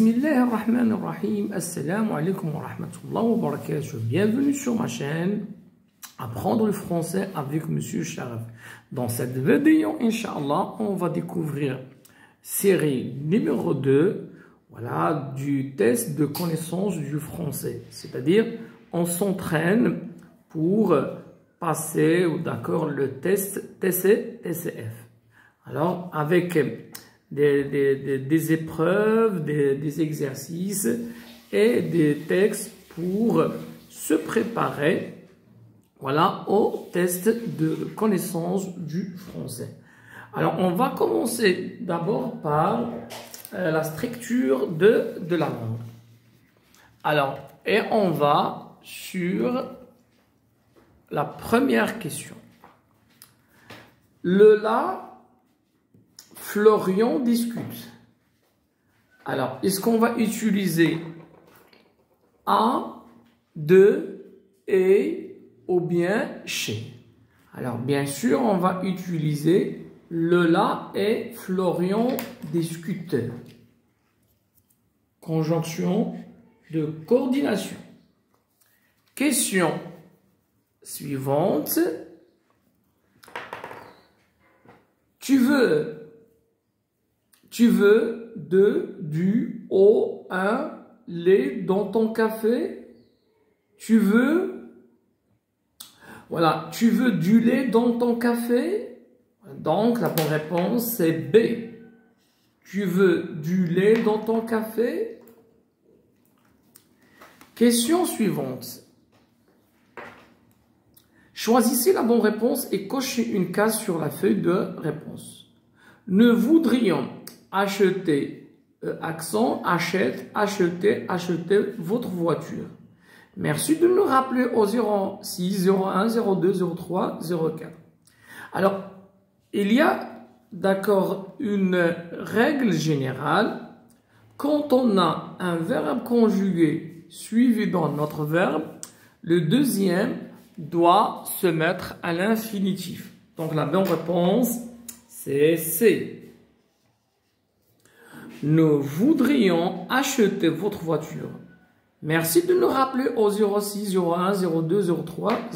Bismillahirrahmanirrahim. Assalamu alaikum wa rahmatullahi wa barakatuh. Bienvenue sur ma chaîne Apprendre le français avec Monsieur Sharaf. Dans cette vidéo, Inch'Allah, on va découvrir série numéro 2, voilà, du test de connaissance du français. C'est-à-dire, on s'entraîne pour passer, d'accord, le test TCF. Alors, avec des épreuves, des exercices et des textes pour se préparer, voilà, au test de connaissance du français. Alors, on va commencer d'abord par la structure de la langue. Alors, et on va sur la première question. Le là, Florian discute. Alors, est-ce qu'on va utiliser un, deux, et ou bien chez? Alors, bien sûr, on va utiliser le là et Florian discute. Conjonction de coordination. Question suivante. Tu veux de, du, au, un, les dans ton café? Tu veux, voilà, tu veux du lait dans ton café? Donc, la bonne réponse, c'est B. Tu veux du lait dans ton café? Question suivante. Choisissez la bonne réponse et cochez une case sur la feuille de réponse. Nous voudrions acheter, accent, achète, acheter votre voiture. Merci de nous rappeler au 06 01 02 03 04. Alors, il y a, d'accord, une règle générale. Quand on a un verbe conjugué suivi dans notre verbe, le deuxième doit se mettre à l'infinitif. Donc, la bonne réponse, c'est C. Nous voudrions acheter votre voiture. Merci de nous rappeler au 06 01 02 03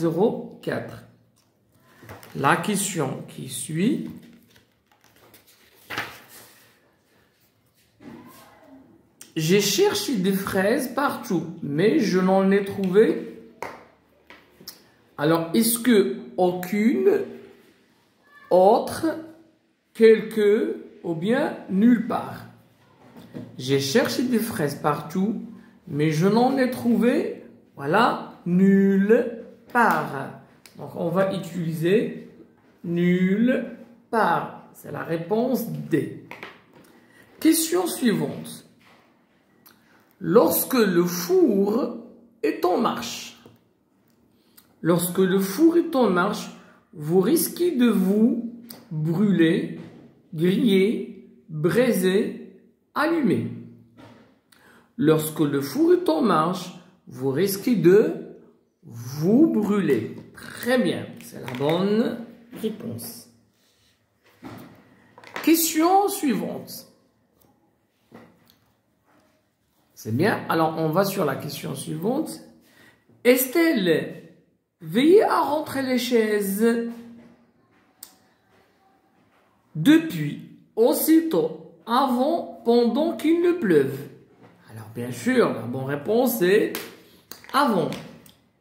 04. La question qui suit. J'ai cherché des fraises partout, mais je n'en ai trouvé. Alors, est-ce que aucune, autre, quelques ou bien nulle part? J'ai cherché des fraises partout, mais je n'en ai trouvé, voilà, nulle part. Donc, on va utiliser nulle part. C'est la réponse D. Question suivante. Lorsque le four est en marche, lorsque le four est en marche, vous risquez de vous brûler, griller, braiser, allumer. Lorsque le four est en marche, vous risquez de vous brûler. Très bien, c'est la bonne réponse. Question suivante. C'est bien, alors on va sur la question suivante. Estelle, veillez à rentrer les chaises. Depuis, aussitôt, avant, pendant qu'il ne pleuve. Alors bien sûr, la bonne réponse est avant.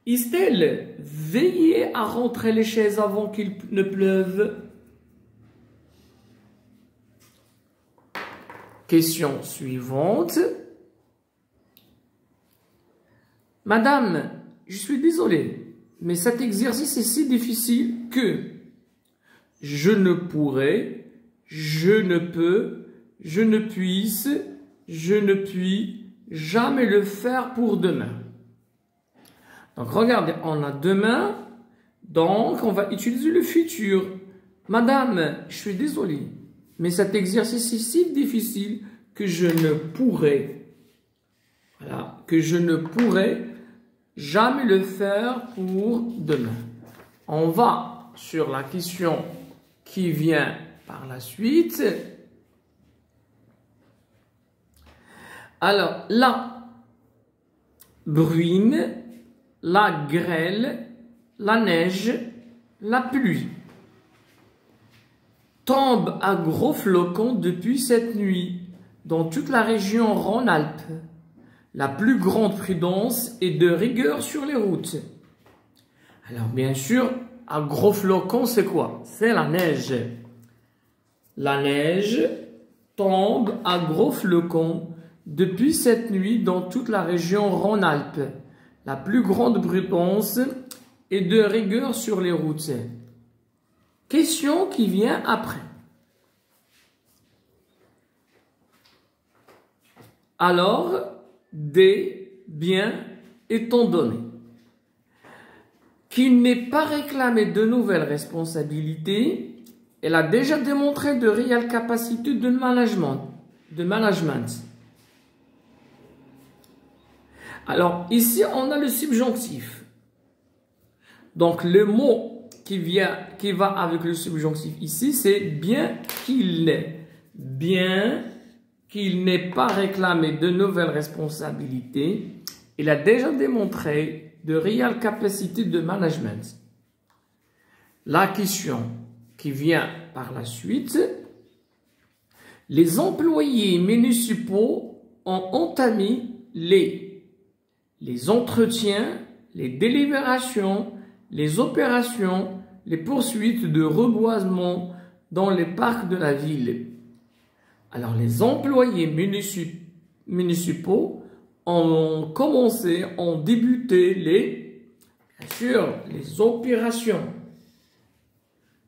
Estelle, veillez à rentrer les chaises avant qu'il ne pleuve. Question suivante. Madame, je suis désolé, mais cet exercice est si difficile que je ne pourrai, je ne peux, je ne puisse, je ne puis jamais le faire pour demain. Donc, regardez, on a demain, donc on va utiliser le futur. Madame, je suis désolé, mais cet exercice est si difficile que je ne pourrai, voilà, que je ne pourrai jamais le faire pour demain. On va sur la question qui vient par la suite. Alors, la bruine, la grêle, la neige, la pluie tombe à gros flocons depuis cette nuit dans toute la région Rhône-Alpes. La plus grande prudence est de rigueur sur les routes. Alors bien sûr, à gros flocons, c'est quoi? C'est la neige. La neige tombe à gros flocons depuis cette nuit dans toute la région Rhône-Alpes. La plus grande prudence est de rigueur sur les routes. Question qui vient après. Alors, des biens étant donné qu'il n'est pas réclamé de nouvelles responsabilités, elle a déjà démontré de réelles capacités de management. Alors, ici, on a le subjonctif. Donc, le mot qui va avec le subjonctif ici, c'est bien qu'il n'ait. Bien qu'il n'ait pas réclamé de nouvelles responsabilités, il a déjà démontré de réelles capacités de management. La question qui vient par la suite, les employés municipaux ont entamé les entretiens, les délibérations, les opérations, les poursuites de reboisement dans les parcs de la ville. Alors, les employés municipaux ont débuté bien sûr, les opérations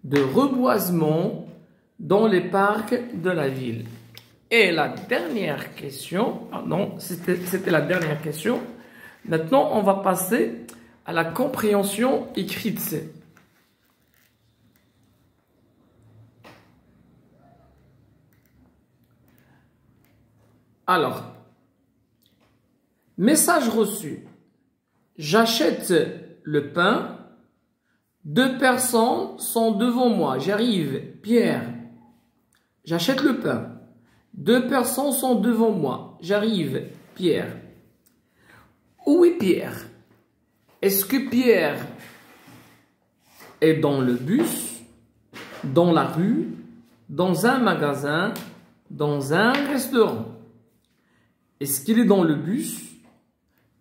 de reboisement dans les parcs de la ville. Et la dernière question, c'était la dernière question. Maintenant, on va passer à la compréhension écrite. Alors, message reçu. J'achète le pain. 2 personnes sont devant moi. J'arrive. Pierre. J'achète le pain. 2 personnes sont devant moi. J'arrive. Pierre. Où est Pierre? Est-ce que Pierre est dans le bus, dans la rue, dans un magasin, dans un restaurant? Est-ce qu'il est dans le bus,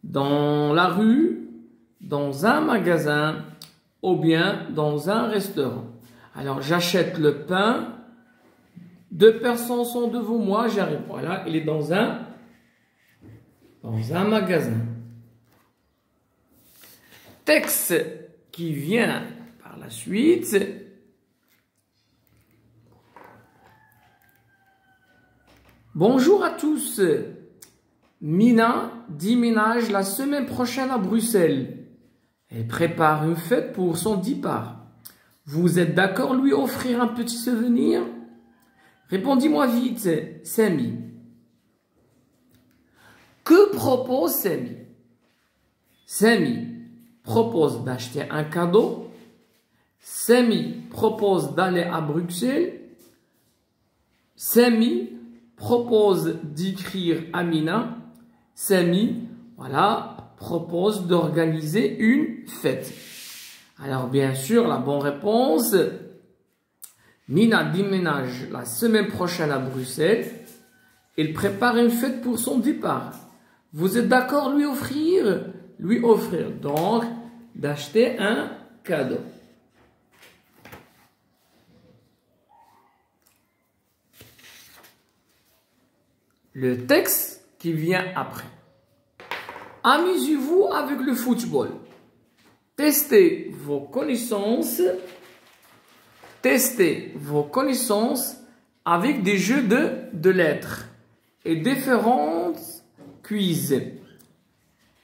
dans la rue, dans un magasin ou bien dans un restaurant? Alors, j'achète le pain. 2 personnes sont devant moi. J'arrive. Voilà, il est dans un magasin. Texte qui vient par la suite. Bonjour à tous. Mina déménage la semaine prochaine à Bruxelles. Elle prépare une fête pour son départ. Vous êtes d'accord lui offrir un petit souvenir? Répondez-moi vite, Samy. Que propose Samy? Samy propose d'acheter un cadeau. Samy propose d'aller à Bruxelles. Samy propose d'écrire à Mina. Samy, voilà, propose d'organiser une fête. Alors, bien sûr, la bonne réponse, Mina déménage la semaine prochaine à Bruxelles. Il prépare une fête pour son départ. Vous êtes d'accord lui offrir? Lui offrir, donc, d'acheter un cadeau. Le texte qui vient après. Amusez-vous avec le football. Testez vos connaissances. Testez vos connaissances avec des jeux de lettres et différentes quiz.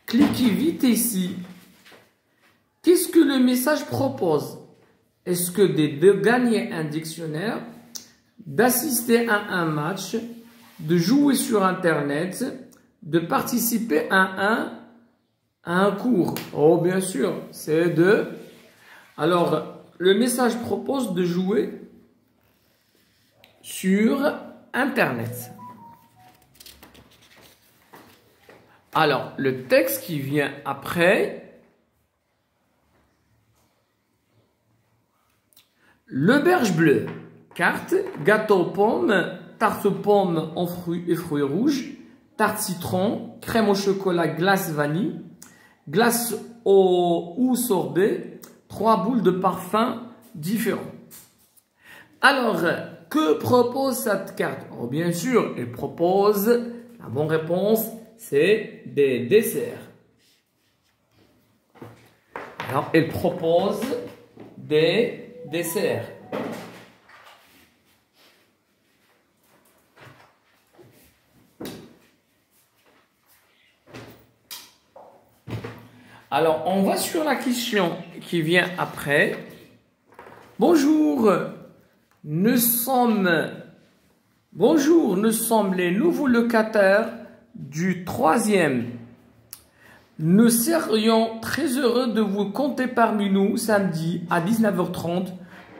Cliquez vite ici. Qu'est-ce que le message propose? Est-ce que de gagner un dictionnaire, d'assister à un match, de jouer sur Internet, de participer à un cours? Oh, bien sûr, c'est de... Alors, le message propose de jouer sur Internet. Alors, le texte qui vient après. Le berge bleu. Carte, gâteau pomme, tarte aux pommes en fruits et fruits rouges, tarte citron, crème au chocolat, glace vanille, glace ou sorbet, 3 boules de parfum différents. Alors, que propose cette carte? Oh, bien sûr, elle propose, la bonne réponse, c'est des desserts. Alors, elle propose des desserts. Alors, on va sur la question qui vient après. Bonjour, nous sommes les nouveaux locataires du 3e. Nous serions très heureux de vous compter parmi nous samedi à 19h30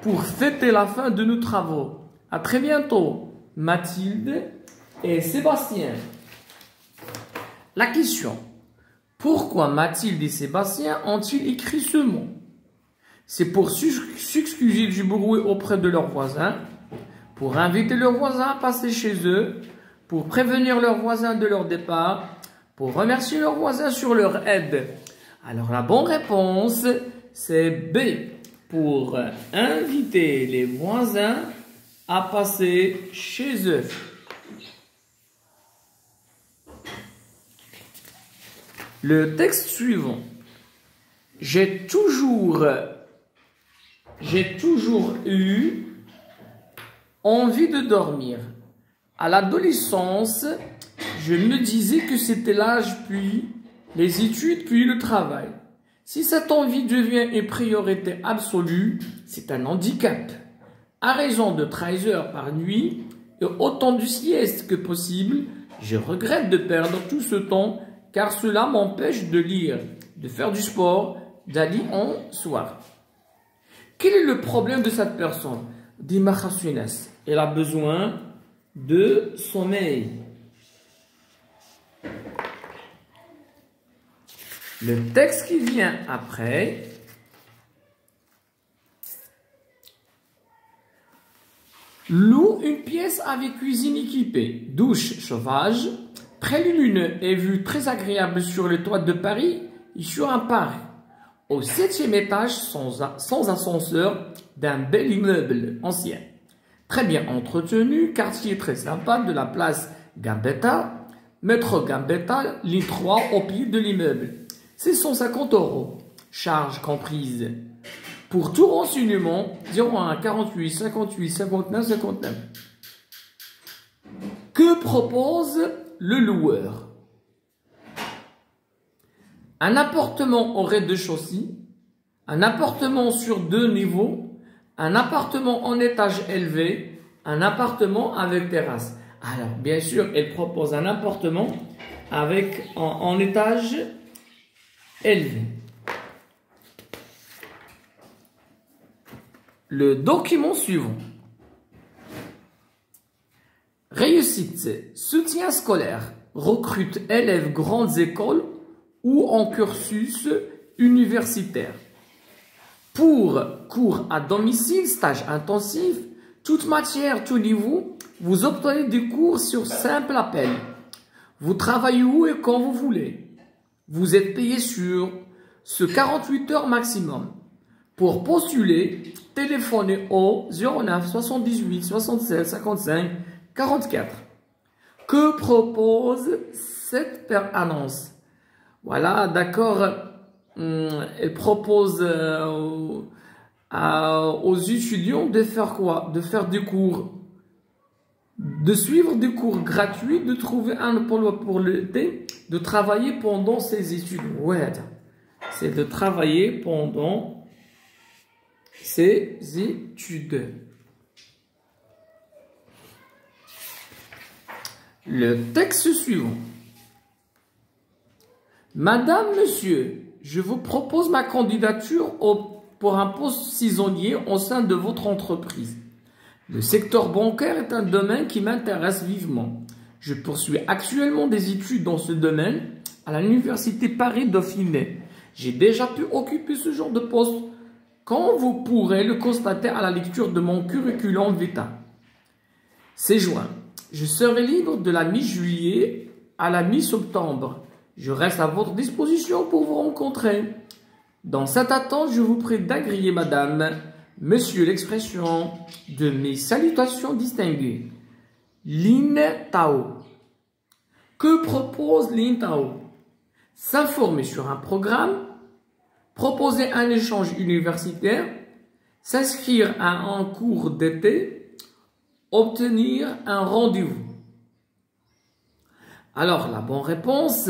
pour fêter la fin de nos travaux. À très bientôt, Mathilde et Sébastien. La question. Pourquoi Mathilde et Sébastien ont-ils écrit ce mot? C'est pour s'excuser du bruit auprès de leurs voisins, pour inviter leurs voisins à passer chez eux, pour prévenir leurs voisins de leur départ, pour remercier leurs voisins sur leur aide. Alors la bonne réponse, c'est B, pour inviter les voisins à passer chez eux. Le texte suivant. J'ai toujours eu envie de dormir. À l'adolescence, je me disais que c'était l'âge, puis les études, puis le travail. Si cette envie devient une priorité absolue, c'est un handicap. À raison de 13 heures par nuit et autant de sieste que possible, je regrette de perdre tout ce temps car cela m'empêche de lire, de faire du sport, d'aller en soirée. Quel est le problème de cette personne? Elle a besoin de sommeil. Le texte qui vient après. Loue une pièce avec cuisine équipée, douche, chauffage, très lumineux et vue très agréable sur le toit de Paris et sur un parc. Au 7e étage, sans ascenseur, d'un bel immeuble ancien. Très bien entretenu, quartier très sympa de la place Gambetta, métro Gambetta, ligne 3 au pied de l'immeuble. C'est 150 €, charge comprise. Pour tout renseignement, 01 48 58 59 59. Que propose le loueur? Un appartement au rez-de-chaussée, un appartement sur 2 niveaux, un appartement en étage élevé, un appartement avec terrasse. Alors, bien sûr, elle propose un appartement avec en étage élevé. Le document suivant. Réussite, soutien scolaire, recrute élèves grandes écoles ou en cursus universitaire. Pour cours à domicile, stage intensif, toute matière, tout niveau, vous obtenez des cours sur simple appel. Vous travaillez où et quand vous voulez. Vous êtes payé sur ce 48 heures maximum. Pour postuler, téléphonez au 09 78 76 55 44. Que propose cette annonce? Voilà, d'accord. Elle propose aux étudiants de faire quoi? De faire des cours, de suivre des cours gratuits, de trouver un emploi pour l'été, de travailler pendant ses études. Ouais, c'est de travailler pendant ses études. Le texte suivant. Madame, monsieur, je vous propose ma candidature pour un poste saisonnier au sein de votre entreprise. Le secteur bancaire est un domaine qui m'intéresse vivement. Je poursuis actuellement des études dans ce domaine à l'université Paris-Dauphiné. J'ai déjà pu occuper ce genre de poste, quand vous pourrez le constater à la lecture de mon curriculum vitae. C'est juin. Je serai libre de la mi-juillet à la mi-septembre. Je reste à votre disposition pour vous rencontrer. Dans cette attente, je vous prie d'agréer, madame, monsieur, l'expression de mes salutations distinguées. Lin Tao. Que propose Lin Tao? S'informer sur un programme, proposer un échange universitaire, s'inscrire à un cours d'été, obtenir un rendez-vous. Alors, la bonne réponse,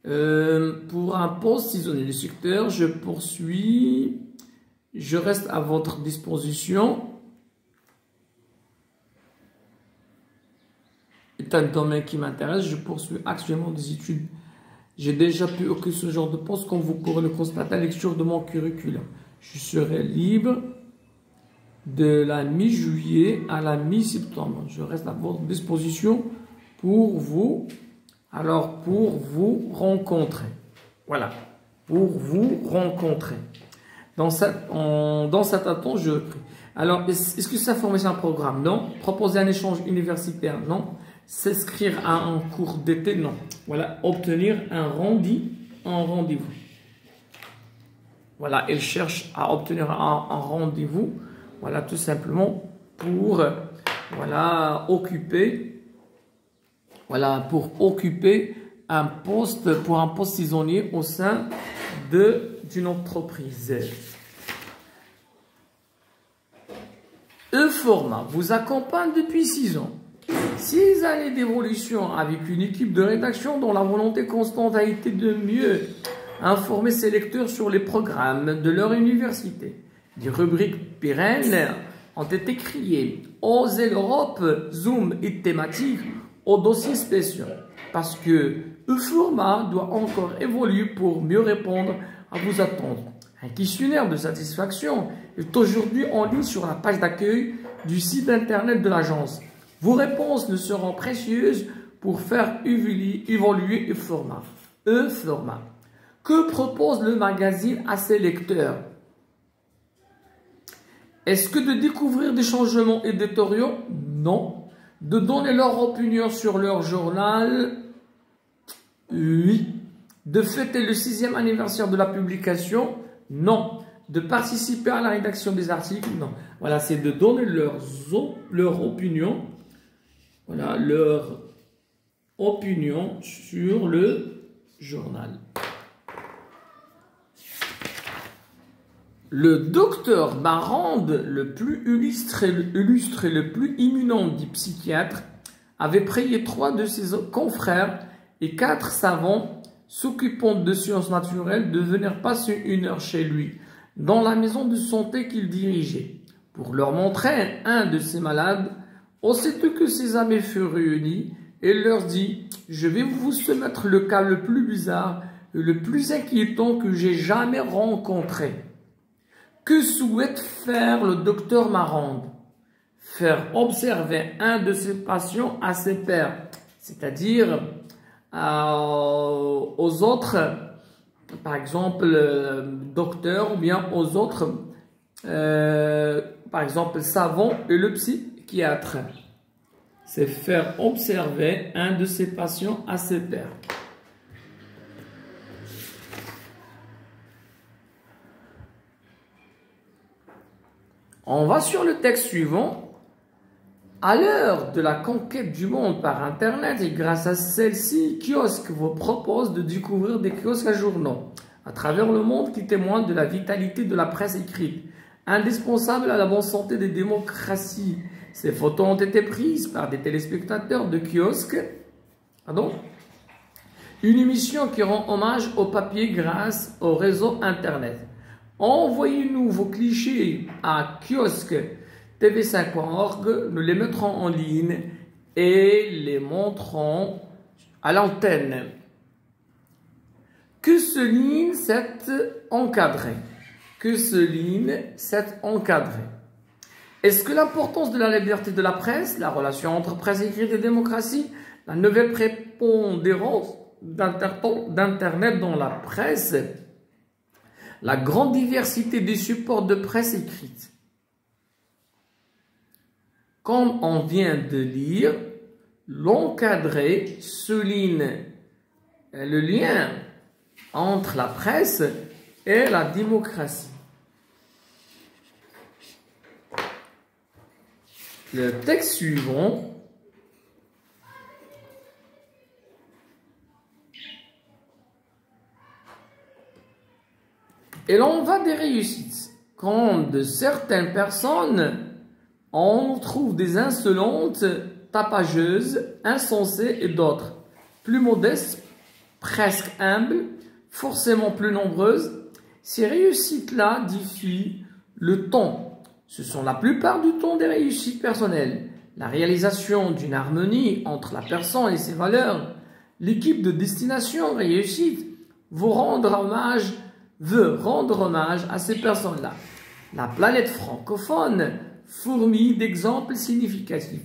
pour un poste saisonnier du secteur, je poursuis, je reste à votre disposition. C'est un domaine qui m'intéresse, je poursuis actuellement des études. J'ai déjà pu occuper ce genre de poste, comme vous pourrez le constater à la lecture de mon curriculum. Je serai libre de la mi-juillet à la mi-septembre. Je reste à votre disposition pour vous, pour vous rencontrer. Voilà, pour vous rencontrer. Dans cette attente, je prie. Alors, est-ce que s'informer sur un programme? Non. Proposer un échange universitaire? Non. S'inscrire à un cours d'été? Non. Voilà, obtenir un rendez-vous. Voilà, elle cherche à obtenir un rendez-vous. Voilà, tout simplement pour occuper un poste saisonnier au sein d'une entreprise. Eforma vous accompagne depuis 6 ans. 6 années d'évolution avec une équipe de rédaction dont la volonté constante a été de mieux informer ses lecteurs sur les programmes de leur université. Des rubriques pérennes ont été créées, Oser l'Europe, Zoom et thématiques aux dossiers spéciaux, parce que Eforma doit encore évoluer pour mieux répondre à vos attentes. Un questionnaire de satisfaction est aujourd'hui en ligne sur la page d'accueil du site internet de l'agence. Vos réponses ne seront précieuses pour faire évoluer Eforma. Eforma. Que propose le magazine à ses lecteurs? Est-ce que de découvrir des changements éditoriaux? Non. De donner leur opinion sur leur journal? Oui. De fêter le 6e anniversaire de la publication? Non. De participer à la rédaction des articles? Non. Voilà, c'est de donner leur opinion. Voilà, leur opinion sur le journal. Le docteur Marande, le plus illustre et le plus éminent des psychiatres, avait prié 3 de ses confrères et 4 savants s'occupant de sciences naturelles de venir passer 1 heure chez lui, dans la maison de santé qu'il dirigeait, pour leur montrer un de ses malades. Aussitôt que ses amis furent réunis, il leur dit « Je vais vous soumettre le cas le plus bizarre et le plus inquiétant que j'ai jamais rencontré. » Que souhaite faire le docteur Marande? Faire observer un de ses patients à ses pairs, c'est-à-dire aux autres, par exemple, docteurs, ou bien aux autres, par exemple, savants et le psychiatre. C'est faire observer un de ses patients à ses pairs. On va sur le texte suivant. À l'heure de la conquête du monde par Internet et grâce à celle-ci, Kiosque vous propose de découvrir des kiosques à journaux à travers le monde qui témoignent de la vitalité de la presse écrite, indispensable à la bonne santé des démocraties. Ces photos ont été prises par des téléspectateurs de Kiosque. Une émission qui rend hommage au papier grâce au réseau Internet. Envoyez-nous vos clichés à kiosque.tv5.org, nous les mettrons en ligne et les montrerons à l'antenne. Que souligne cet encadré? Que souligne cet encadré? Est-ce que l'importance de la liberté de la presse, la relation entre presse écrite et démocratie, la nouvelle prépondérance d'Internet dans la presse, la grande diversité des supports de presse écrite. Comme on vient de lire, l'encadré souligne le lien entre la presse et la démocratie. Le texte suivant. Et l'on va des réussites. Quand de certaines personnes, on trouve des insolentes, tapageuses, insensées et d'autres, plus modestes, presque humbles, forcément plus nombreuses. Ces réussites-là défient le temps. Ce sont la plupart du temps des réussites personnelles. La réalisation d'une harmonie entre la personne et ses valeurs. L'équipe de destination réussite veut rendre hommage à ces personnes-là. La planète francophone fourmille d'exemples significatifs.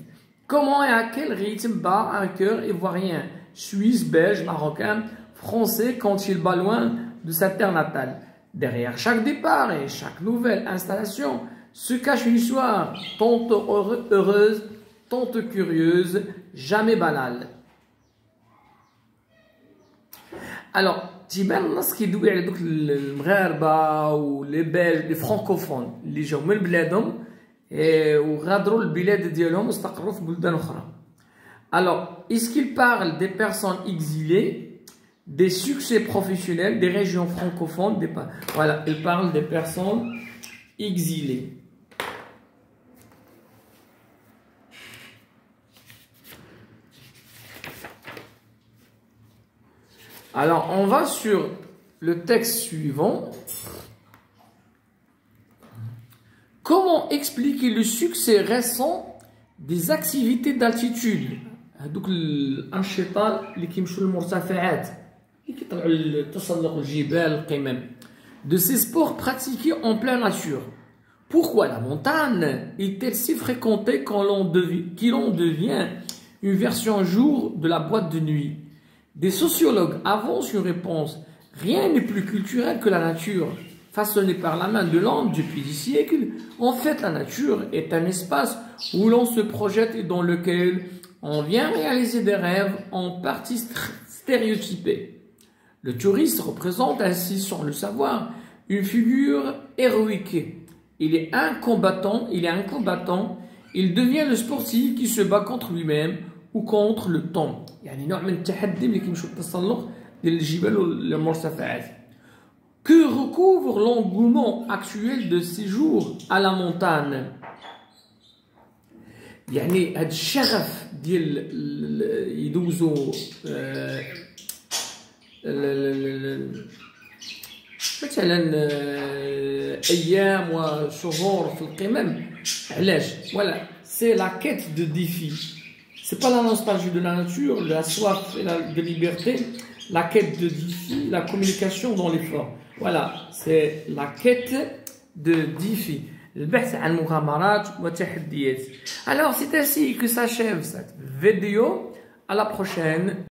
Comment et à quel rythme bat un cœur ivoirien, suisse, belge, marocain, français quand il bat loin de sa terre natale. Derrière chaque départ et chaque nouvelle installation se cache une histoire, tantôt heureuse, tantôt curieuse, jamais banale. Alors, تيبان الناس كيدوي على دوك المغاربه ولي بلج لي فرانكوفون اللي جاو من بلادهم وغادروا البلاد ديالهم واستقروا في بلدان اخرى. Alors, est-ce qu'il parle des personnes exilées, des succès professionnels, des régions francophones, voilà, il parle des personnes exilées. Alors, on va sur le texte suivant. Comment expliquer le succès récent des activités d'altitude? هذوك الأنشطة اللي كيمشوا للمرتفعات اللي كيطلعوا لتسلق الجبال القمم. De ces sports pratiqués en pleine nature. Pourquoi la montagne est-elle si fréquentée qu'il en devient une version jour de la boîte de nuit? Des sociologues avancent une réponse. Rien n'est plus culturel que la nature, façonnée par la main de l'homme depuis des siècles. En fait, la nature est un espace où l'on se projette et dans lequel on vient réaliser des rêves en partie stéréotypés. Le touriste représente ainsi, sans le savoir, une figure héroïque. Il est un combattant, il devient le sportif qui se bat contre lui-même ou contre le temps. يعني نوع من التحدي ملي كيمشيو للتسلق ديال الجبال والمرتفعات. Que recouvre l'engouement actuel de séjour à la montagne? يعني هاد الشغف ديال يدوزوا مثلا ايام وشهور في القمم. علاش؟ voilà, c'est la quête de défi. C'est pas la nostalgie de la nature, la soif de liberté, la quête de défi, la communication dans l'effort. Voilà, c'est la quête de défi. البحث عن مغامرات وتحديات. Alors c'est ainsi que s'achève cette vidéo. À la prochaine.